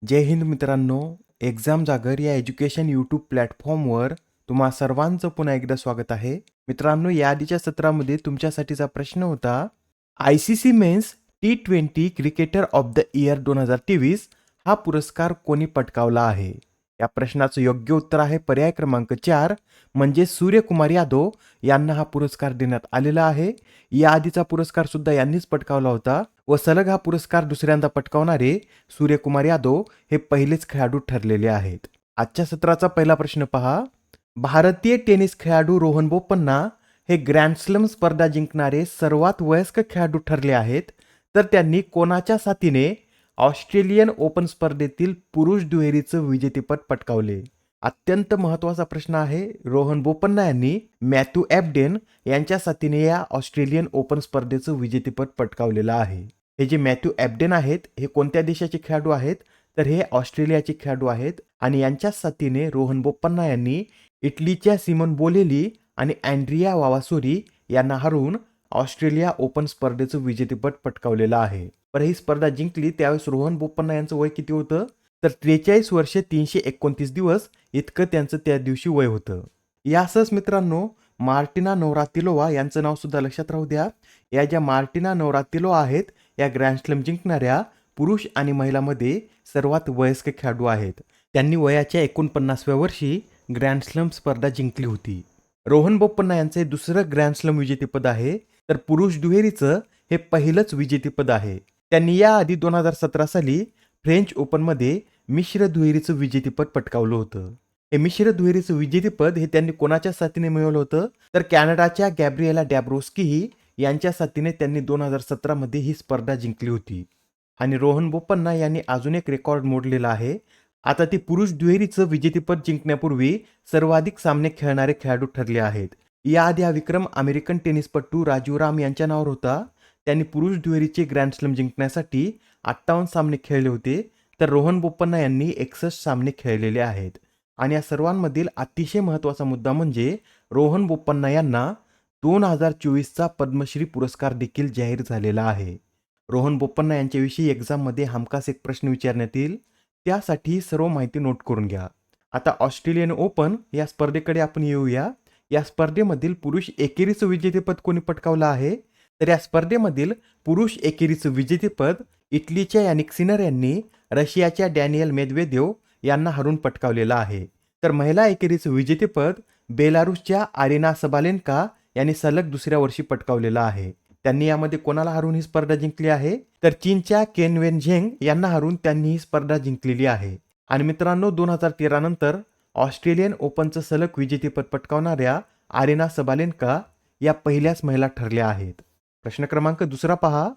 जय हिंद मित्रांनो. एक्झाम जागर या एज्युकेशन यूट्यूब प्लॅटफॉर्मवर तुम्हा सर्वांचं पुन्हा एकदा स्वागत आहे. मित्रांनो, या आधीच्या सत्रामध्ये तुमच्यासाठीचा प्रश्न होता, ICC men's T20 cricketer of the year 2023 हा पुरस्कार कोणी पटकावला आहे? या प्रश्नाचं योग्य उत्तर आहे पर्याय क्रमांक 4 म्हणजे सूर्यकुमार यादव यांना हा पुरस्कार देण्यात आलेला आहे. या आधीचा पुरस्कार सुद्धा यांनीच पटकावला होता व सलग हा पुरस्कार दुसऱ्यांदा पटकावणारे सूर्यकुमार यादव हे पहिलेच खेळाडू ठरलेले आहेत. आजच्या सत्राचा पहिला प्रश्न पहा. भारतीय टेनिस खेळाडू रोहन बोपन्ना हे ग्रँड स्लॅम स्पर्धा जिंकणारे सर्वात वयस्क खेळाडू ठरले आहेत. तर त्यांनी कोणाच्या साथीने ऑस्ट्रेलियन ओपन स्पर्धेतील पुरुष दुहेरीचं विजेतेपद पटकावले? अत्यंत महत्त्वाचा प्रश्न आहे. रोहन बोपन्ना यांनी मॅथ्यू एबडेन यांच्या साथीने या ऑस्ट्रेलियन ओपन स्पर्धेचं विजेतेपद पटकावलेलं आहे. हे जे मॅथ्यू एबडेन आहेत हे कोणत्या देशाचे खेळाडू आहेत? तर हे ऑस्ट्रेलियाचे खेळाडू आहेत आणि यांच्याच साथीने रोहन बोपन्ना यांनी इटलीच्या सिमोन बोलेली आणि अँड्रिया वावासोरी यांना हरवून ऑस्ट्रेलिया ओपन स्पर्धेचं विजेतेपद पटकावलेलं आहे. बरं, ही स्पर्धा जिंकली त्यावेळेस रोहन बोपन्ना यांचं वय किती होतं? तर 43 वर्ष 329 दिवस इतकं त्यांचं त्या दिवशी वय होतं. यासच मित्रांनो, मार्टिना नवरातिलोवा यांचं नाव सुद्धा लक्षात राहू द्या. या ज्या मार्टिना नवरातिलोवा आहेत या ग्रँड स्लॅम जिंकणाऱ्या पुरुष आणि महिलांमध्ये सर्वात वयस्क खेळाडू आहेत. त्यांनी वयाच्या 49व्या वर्षी ग्रँड स्लॅम स्पर्धा जिंकली होती. रोहन बोपन्ना यांचे दुसरं ग्रँड स्लॅम विजेतेपद आहे. तर पुरुष दुहेरीचं हे पहिलंच विजेतेपद आहे. त्यांनी याआधी 2017 साली फ्रेंच ओपनमध्ये मिश्र दुहेरीचं विजेतेपद पटकावलं होतं. हे मिश्र दुहेरीचं विजेतेपद हे त्यांनी कोणाच्या साथीने मिळवलं होतं? तर कॅनडाच्या गॅब्रिएला डॅब्रोस्की यांच्या साथीने त्यांनी 2017 मध्ये ही स्पर्धा जिंकली होती. आणि रोहन बोपन्ना यांनी अजून एक रेकॉर्ड मोडलेला आहे. आता ती पुरुष दुहेरीचं विजेतेपद जिंकण्यापूर्वी सर्वाधिक सामने खेळणारे खेळाडू ठरले आहेत. याआधी हा विक्रम अमेरिकन टेनिसपटू राजीव राम यांच्या नावावर होता. त्यांनी पुरुष दुहेरीचे ग्रँड स्लॅम जिंकण्यासाठी 58 सामने खेळले होते. तर रोहन बोपन्ना यांनी 61 सामने खेळलेले आहेत. आणि या सर्वांमधील अतिशय महत्त्वाचा मुद्दा म्हणजे रोहन बोपन्ना यांना 2024चा पद्मश्री पुरस्कार देखील जाहीर झालेला आहे. रोहन बोपन्ना यांच्याविषयी एक्झाममध्ये हमखास एक प्रश्न विचारण्यात येईल. त्यासाठी सर्व माहिती नोट करून घ्या. आता ऑस्ट्रेलियन ओपन या स्पर्धेकडे आपण येऊया. या स्पर्धेमधील पुरुष एकेरीचं विजेतेपद कोणी पटकावलं आहे? तर या स्पर्धेमधील पुरुष एकेरीचं विजेतेपद इटलीच्या यानिक सिनर यांनी रशियाच्या डॅनियल मेदवेदेव यांना हरवून पटकावलेलं आहे. तर महिला एकेरीचं विजेतेपद बेलारूसच्या आरेना सबालेन्का यांनी सलग दुसऱ्या वर्षी पटकावलेलं आहे. त्यांनी यामध्ये कोणाला हरवून ही स्पर्धा जिंकली आहे? तर चीनच्या केन वेन झेंग यांना हरवून त्यांनी ही स्पर्धा जिंकलेली आहे. आणि मित्रांनो, 2013 नंतर ऑस्ट्रेलियन ओपनचं सलग विजेतेपद पटकावणाऱ्या आरेना सबालेन्का या पहिल्याच महिला ठरल्या आहेत. प्रश्न क्रमांक दुसरा पहा.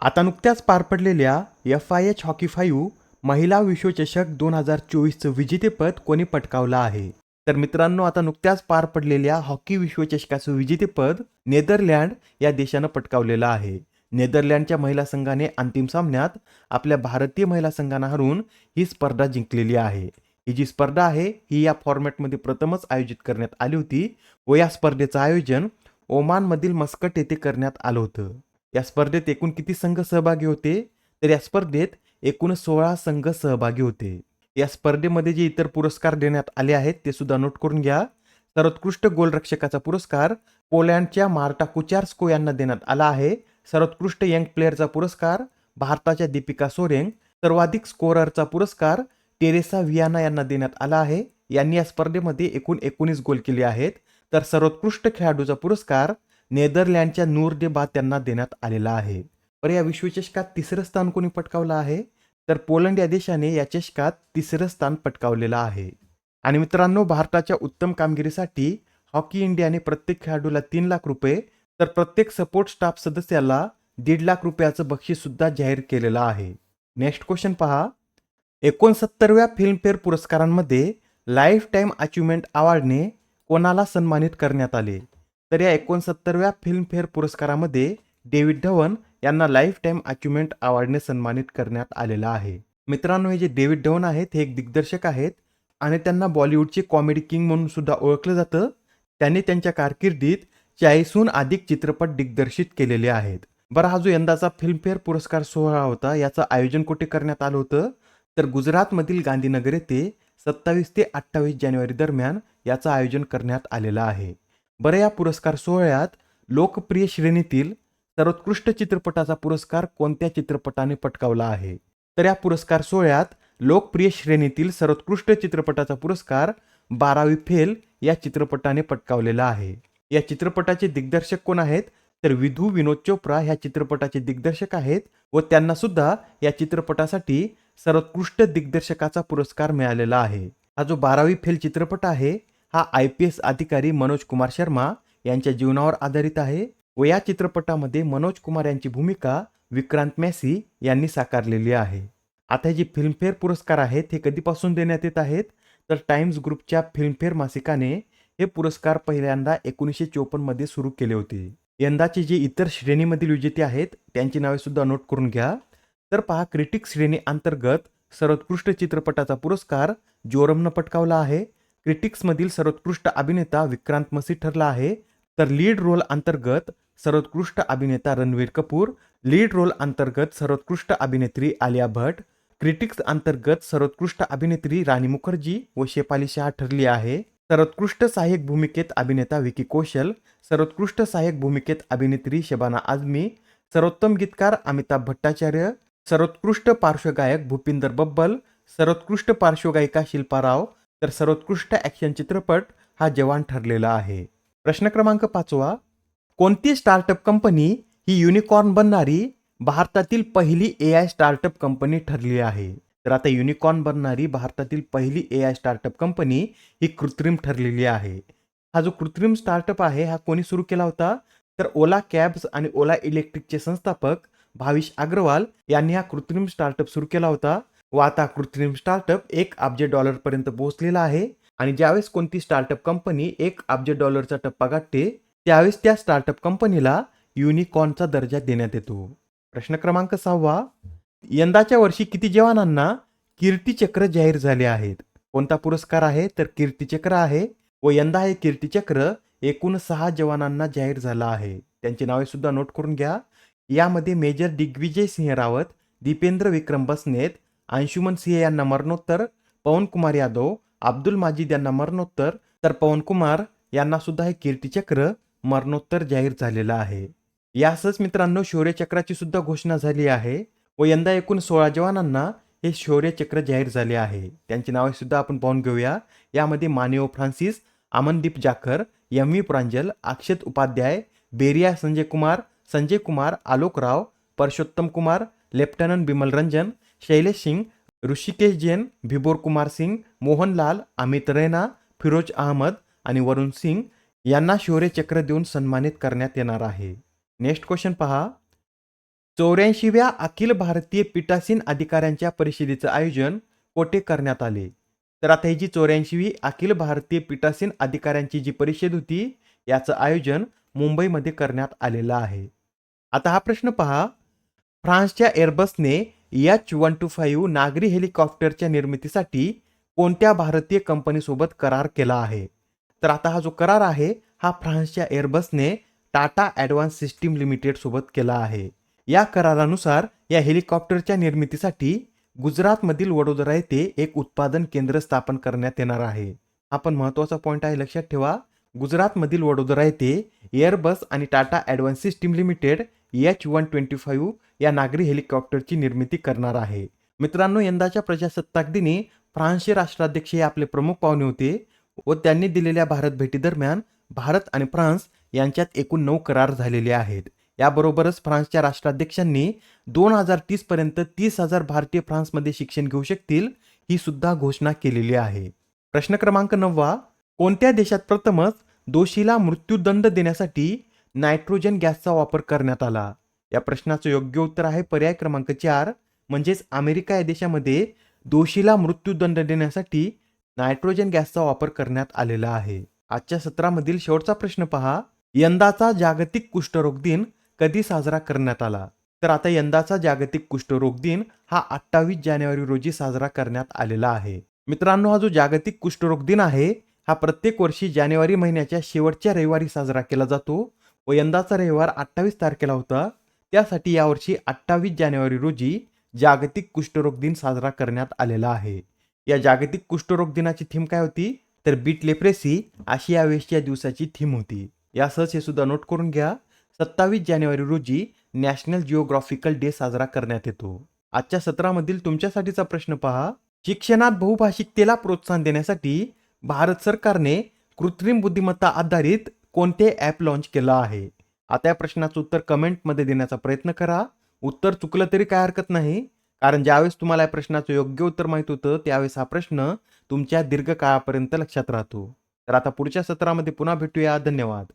आता नुकत्याच पार पडलेल्या FIH हॉकी 5 महिला विश्वचषक 2024चं विजेतेपद कोणी पटकावलं आहे? तर मित्रांनो, आता नुकत्याच पार पडलेल्या हॉकी विश्वचषकाचं विजेतेपद नेदरलँड या देशानं पटकावलेलं आहे. नेदरलँडच्या महिला संघाने अंतिम सामन्यात आपल्या भारतीय महिला संघांना हरवून ही स्पर्धा जिंकलेली आहे. ही जी स्पर्धा आहे ही या फॉर्मॅटमध्ये प्रथमच आयोजित करण्यात आली होती व या स्पर्धेचं आयोजन ओमानमधील मस्कट येथे करण्यात आलं होतं. या स्पर्धेत एकूण किती संघ सहभागी होते? तर या स्पर्धेत एकूण 16 संघ सहभागी होते. या स्पर्धेमध्ये जे इतर पुरस्कार देण्यात आले आहेत ते सुद्धा नोट करून घ्या. सर्वोत्कृष्ट गोलरक्षकाचा पुरस्कार पोलंडच्या मार्टा कुचार्स्को यांना देण्यात आला आहे. सर्वोत्कृष्ट यंग प्लेअरचा पुरस्कार भारताच्या दीपिका सोरेंग. सर्वाधिक स्कोररचा पुरस्कार टेरेसा व्हियाना यांना देण्यात आला आहे. यांनी या स्पर्धेमध्ये एकूण 19 गोल केले आहेत. तर सर्वोत्कृष्ट खेळाडूचा पुरस्कार नेदरलँडच्या नूर दे बात यांना देण्यात आलेला आहे. तर या विश्वचषकात तिसरं स्थान कोणी पटकावलं आहे? तर पोलंड या देशाने या चषकात तिसरं स्थान पटकावलेलं आहे. आणि मित्रांनो, भारताच्या उत्तम कामगिरीसाठी हॉकी इंडियाने प्रत्येक खेळाडूला 3 लाख रुपये तर प्रत्येक सपोर्ट स्टाफ सदस्याला 1.5 लाख रुपयाचं बक्षीस सुद्धा जाहीर केलेलं आहे. नेक्स्ट क्वेश्चन पहा. 69व्या फिल्मफेअर पुरस्कारांमध्ये लाईफ टाईम अचिव्हमेंट अवॉर्डने कोणाला सन्मानित करण्यात आले? तर या 69व्या फिल्मफेअर पुरस्कारामध्ये डेव्हिड धवन यांना लाईफ टाईम अचिव्हमेंट अवॉर्डने सन्मानित करण्यात आलेलं आहे. मित्रांनो, हे जे डेव्हिड धवन आहेत हे एक दिग्दर्शक आहेत आणि त्यांना बॉलिवूडचे कॉमेडी किंग म्हणून सुद्धा ओळखलं जातं. त्यांनी त्यांच्या कारकिर्दीत 40हून अधिक चित्रपट दिग्दर्शित केलेले आहेत. बरं, हा जो यंदाचा फिल्मफेअर पुरस्कार सोहळा होता याचं आयोजन कुठे करण्यात आलं होतं? तर गुजरातमधील गांधीनगर येथे 27 ते 28 जानेवारी दरम्यान याचं आयोजन करण्यात आलेलं आहे. बरं, या पुरस्कार सोहळ्यात लोकप्रिय श्रेणीतील सर्वोत्कृष्ट चित्रपटाचा पुरस्कार कोणत्या चित्रपटाने पटकावला आहे? तर या पुरस्कार सोहळ्यात लोकप्रिय श्रेणीतील सर्वोत्कृष्ट चित्रपटाचा पुरस्कार 12वी फेल या चित्रपटाने पटकावलेला आहे. या चित्रपटाचे दिग्दर्शक कोण आहेत? तर विधू विनोद चोप्रा ह्या चित्रपटाचे दिग्दर्शक आहेत व त्यांना सुद्धा या चित्रपटासाठी सर्वोत्कृष्ट दिग्दर्शकाचा पुरस्कार मिळालेला आहे. हा जो 12वी फेल चित्रपट आहे हा IPS अधिकारी मनोज कुमार शर्मा यांच्या जीवनावर आधारित आहे व या चित्रपटामध्ये मनोज कुमार यांची भूमिका विक्रांत मॅसी यांनी साकारलेली आहे. आता हे जे फिल्मफेअर पुरस्कार आहेत हे कधीपासून देण्यात येत आहेत? तर टाइम्स ग्रुपच्या फिल्मफेअर मासिकाने हे पुरस्कार पहिल्यांदा 1954 मध्ये सुरू केले होते. यंदाचे जे इतर श्रेणीमधील विजेते आहेत त्यांची नावे सुद्धा नोट करून घ्या. तर पहा, क्रिटिक्स श्रेणी अंतर्गत सर्वोत्कृष्ट चित्रपटाचा पुरस्कार जोरमनं पटकावला आहे. क्रिटिक्समधील सर्वोत्कृष्ट अभिनेता विक्रांत मसी ठरला आहे. तर लीड रोल अंतर्गत सर्वोत्कृष्ट अभिनेता रणवीर कपूर, लीड रोल अंतर्गत सर्वोत्कृष्ट अभिनेत्री आलिया भट्ट, क्रिटिक्स अंतर्गत सर्वोत्कृष्ट अभिनेत्री राणी मुखर्जी व शेफाली शाह ठरली आहे. सर्वोत्कृष्ट सहाय्यक भूमिकेत अभिनेता विकी कौशल, सर्वोत्कृष्ट सहाय्यक भूमिकेत अभिनेत्री शबाना आझमी, सर्वोत्तम गीतकार अमिताभ भट्टाचार्य, सर्वोत्कृष्ट पार्श्वगायक भूपिंदर बब्बल, सर्वोत्कृष्ट पार्श्वगायिका शिल्पा राव, तर सर्वोत्कृष्ट ॲक्शन चित्रपट हा जवान ठरलेला आहे. प्रश्न क्रमांक 5, कोणती स्टार्टअप कंपनी ही युनिकॉर्न बनणारी भारतातील पहिली AI स्टार्टअप कंपनी ठरली आहे? तर आता युनिकॉर्न बनणारी भारतातील पहिली AI स्टार्टअप कंपनी ही कृत्रिम ठरलेली आहे. हा जो कृत्रिम स्टार्टअप आहे हा कोणी सुरू केला होता? तर ओला कॅब्स आणि ओला इलेक्ट्रिकचे संस्थापक भाविश अग्रवाल यांनी हा कृत्रिम स्टार्टअप सुरू केला होता व आता कृत्रिम स्टार्टअप $1 अब्ज पर्यंत पोहोचलेला आहे. आणि ज्यावेळेस कोणती स्टार्टअप कंपनी $1 अब्ज टप्पा गाठते त्यावेळेस त्या स्टार्टअप कंपनीला युनिकॉर्नचा दर्जा देण्यात येतो. प्रश्न क्रमांक 6, यंदाच्या वर्षी किती जवानांना कीर्तिचक्र जाहीर झाले आहेत? कोणता पुरस्कार आहे? तर कीर्तिचक्र आहे व यंदा हे कीर्तिचक्र एकूण 6 जवानांना जाहीर झाला आहे. त्यांची नावे सुद्धा नोट करून घ्या. यामध्ये मेजर दिग्विजय सिंह रावत, दीपेंद्र विक्रम बसनेत, अंशुमन सिंह यांना मरणोत्तर, पवन कुमार यादव, अब्दुल माजिद यांना मरणोत्तर, तर पवन कुमार यांना सुद्धा हे कीर्तिचक्र मरणोत्तर जाहीर झालेलं आहे. यासच मित्रांनो शौर्यचक्राची सुद्धा घोषणा झाली आहे व यंदा एकूण 16 जवानांना हे शौर्यचक्र जाहीर झाले आहे. त्यांची नावे सुद्धा आपण पाहून घेऊया. यामध्ये मानेओ फ्रान्सिस, अमनदीप जाखर, MV प्रांजल, अक्षत उपाध्याय, बेरिया संजय कुमार, आलोक राव, परषोत्तम कुमार, लेफ्टनंट बिमल रंजन, शैलेश सिंग, ऋषिकेश जैन, भिबोर कुमार सिंग, मोहनलाल, अमित रैना, फिरोज अहमद आणि वरुण सिंग यांना शौर्यचक्र देऊन सन्मानित करण्यात येणार आहे. नेक्स्ट क्वेश्चन पहा, 84व्या अखिल भारतीय पीठासीन अधिकाऱ्यांच्या परिषदेचं आयोजन कोठे करण्यात आले? तर आता ही जी 84वी अखिल भारतीय पीठासीन अधिकाऱ्यांची जी परिषद होती याचं आयोजन मुंबईमध्ये करण्यात आलेलं आहे. आता हा प्रश्न पहा, फ्रान्सच्या एअरबसने H125 नागरी हेलिकॉप्टरच्या निर्मितीसाठी कोणत्या भारतीय कंपनीसोबत करार केला आहे? तर आता हा जो करार आहे हा फ्रान्सच्या एअरबसने टाटा ॲडव्हान्स सिस्टीम लिमिटेड सोबत केला आहे. या करारानुसार या हेलिकॉप्टरच्या निर्मितीसाठी गुजरातमधील वडोदरा येथे एक उत्पादन केंद्र स्थापन करण्यात येणार आहे. हा पण महत्त्वाचा पॉईंट आहे, लक्षात ठेवा. गुजरातमधील वडोदरा येथे एअरबस आणि Tata advance system limited H125 या नागरी हेलिकॉप्टरची निर्मिती करणार आहे. मित्रांनो, यंदाच्या प्रजासत्ताक दिनी फ्रान्सचे राष्ट्राध्यक्ष हे आपले प्रमुख पाहुणे होते व त्यांनी दिलेल्या भारत भेटी दरम्यान भारत आणि फ्रान्स यांच्यात एकूण 9 करार झालेले आहेत. याबरोबरच फ्रान्सच्या राष्ट्राध्यक्षांनी 2030 पर्यंत 30,000 भारतीय फ्रान्समध्ये शिक्षण घेऊ शकतील ही सुद्धा घोषणा केलेली आहे. प्रश्न क्रमांक 9, कोणत्या देशात प्रथमच दोषीला मृत्यूदंड देण्यासाठी नायट्रोजन गॅसचा वापर करण्यात आला? या प्रश्नाचं योग्य उत्तर आहे पर्याय क्रमांक 4, म्हणजेच अमेरिका या देशामध्ये दोषीला मृत्यूदंड देण्यासाठी नायट्रोजन गॅसचा वापर करण्यात आलेला आहे. आजच्या सत्रामधील शेवटचा प्रश्न पहा, यंदाचा जागतिक कुष्ठरोग दिन कधी साजरा करण्यात आला? तर आता यंदाचा जागतिक कुष्ठरोग दिन हा 28 जानेवारी रोजी साजरा करण्यात आलेला आहे. मित्रांनो, हा जो जागतिक कुष्ठरोग दिन आहे हा प्रत्येक वर्षी जानेवारी महिन्याच्या शेवटच्या रविवारी साजरा केला जातो व यंदाचा रविवार 28 तारखेला होता. त्यासाठी यावर्षी 28 जानेवारी रोजी जागतिक कुष्ठरोग दिन साजरा करण्यात आलेला आहे. या जागतिक कुष्ठरोग दिनाची थीम काय होती? तर बीट लेप्रेसी अशी यावेळेसची या दिवसाची थीम होती. यासहज हे सुद्धा नोट करून घ्या. 27 जानेवारी रोजी नॅशनल जिओग्राफिकल डे साजरा करण्यात येतो. आजच्या सत्रामधील तुमच्यासाठीचा प्रश्न पहा. शिक्षणात बहुभाषिकतेला प्रोत्साहन देण्यासाठी भारत सरकारने कृत्रिम बुद्धिमत्ता आधारित कोणते ॲप लॉन्च केलं आहे? आता या प्रश्नाचं उत्तर कमेंटमध्ये देण्याचा प्रयत्न करा. उत्तर चुकलं तरी काय हरकत नाही, कारण ज्यावेळेस तुम्हाला या प्रश्नाचं योग्य उत्तर माहित होतं त्यावेळेस हा प्रश्न तुमच्या दीर्घकाळापर्यंत लक्षात राहतो. तर आता पुढच्या सत्रामध्ये पुन्हा भेटूया. धन्यवाद.